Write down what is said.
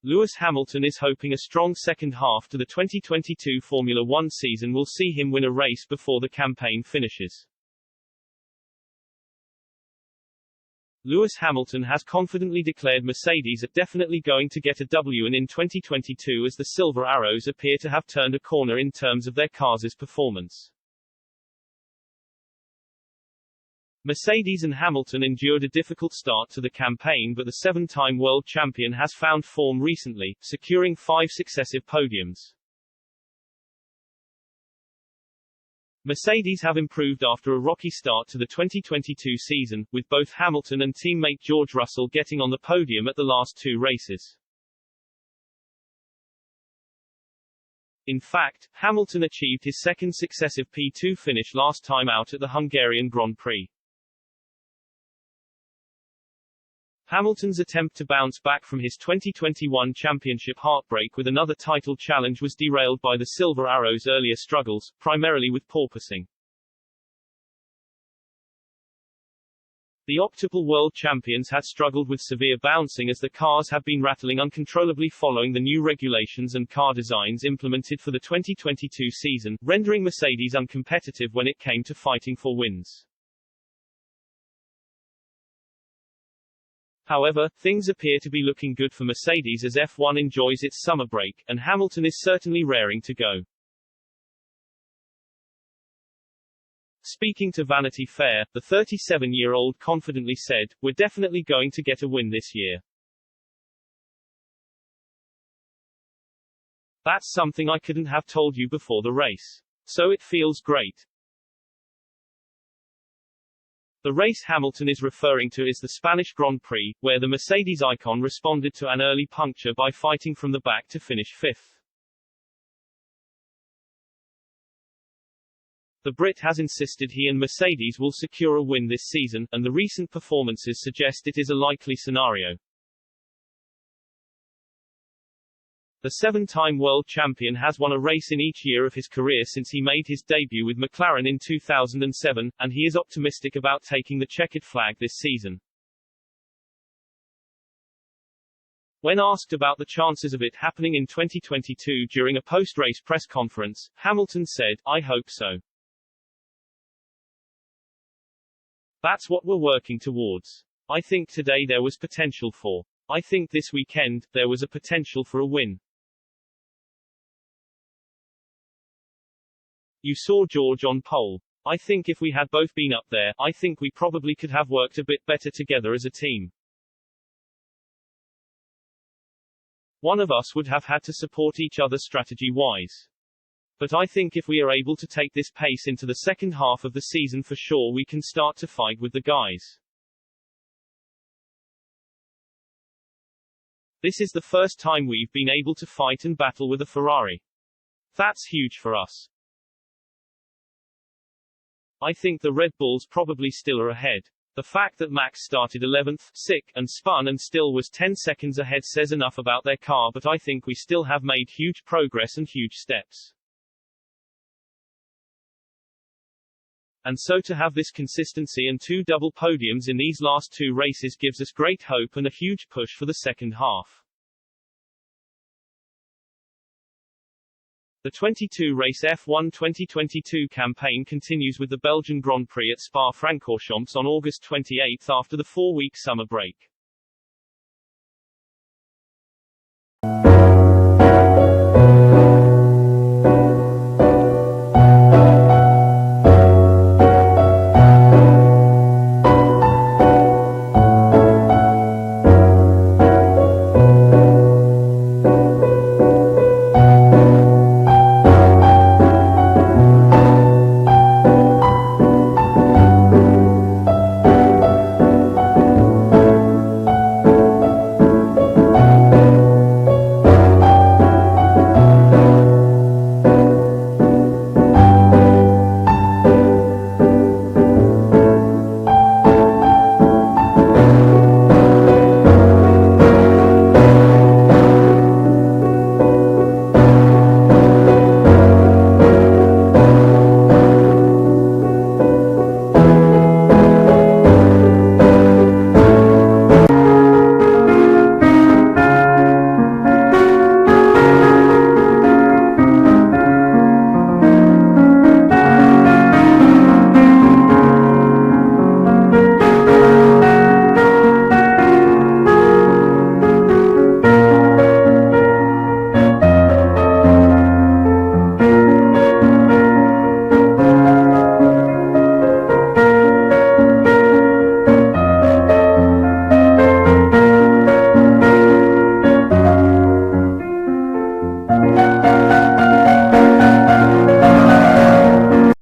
Lewis Hamilton is hoping a strong second half to the 2022 Formula One season will see him win a race before the campaign finishes. Lewis Hamilton has confidently declared Mercedes are definitely going to get a W in 2022 as the Silver Arrows appear to have turned a corner in terms of their cars' performance. Mercedes and Hamilton endured a difficult start to the campaign, but the seven-time world champion has found form recently, securing 5 successive podiums. Mercedes have improved after a rocky start to the 2022 season, with both Hamilton and teammate George Russell getting on the podium at the last 2 races. In fact, Hamilton achieved his second successive P2 finish last time out at the Hungarian Grand Prix. Hamilton's attempt to bounce back from his 2021 championship heartbreak with another title challenge was derailed by the Silver Arrows' earlier struggles, primarily with porpoising. The octuple world champions had struggled with severe bouncing as the cars have been rattling uncontrollably following the new regulations and car designs implemented for the 2022 season, rendering Mercedes uncompetitive when it came to fighting for wins. However, things appear to be looking good for Mercedes as F1 enjoys its summer break, and Hamilton is certainly raring to go. Speaking to Vanity Fair, the 37-year-old confidently said, "We're definitely going to get a win this year. That's something I couldn't have told you before the race. So it feels great." The race Hamilton is referring to is the Spanish Grand Prix, where the Mercedes icon responded to an early puncture by fighting from the back to finish 5th. The Brit has insisted he and Mercedes will secure a win this season, and the recent performances suggest it is a likely scenario. The 7-time world champion has won a race in each year of his career since he made his debut with McLaren in 2007, and he is optimistic about taking the checkered flag this season. When asked about the chances of it happening in 2022 during a post-race press conference, Hamilton said, "I hope so. That's what we're working towards. I think today there was potential for. I think this weekend, there was a potential for a win. You saw George on pole. I think if we had both been up there, I think we probably could have worked a bit better together as a team. One of us would have had to support each other strategy-wise. But I think if we are able to take this pace into the second half of the season for sure we can start to fight with the guys. This is the first time we've been able to fight and battle with a Ferrari. That's huge for us. I think the Red Bulls probably still are ahead. The fact that Max started 11th, sick, and spun and still was 10 seconds ahead says enough about their car, but I think we still have made huge progress and huge steps. And so to have this consistency and 2 double podiums in these last 2 races gives us great hope and a huge push for the second half. The 22-race F1 2022 campaign continues with the Belgian Grand Prix at Spa-Francorchamps on August 28 after the 4-week summer break.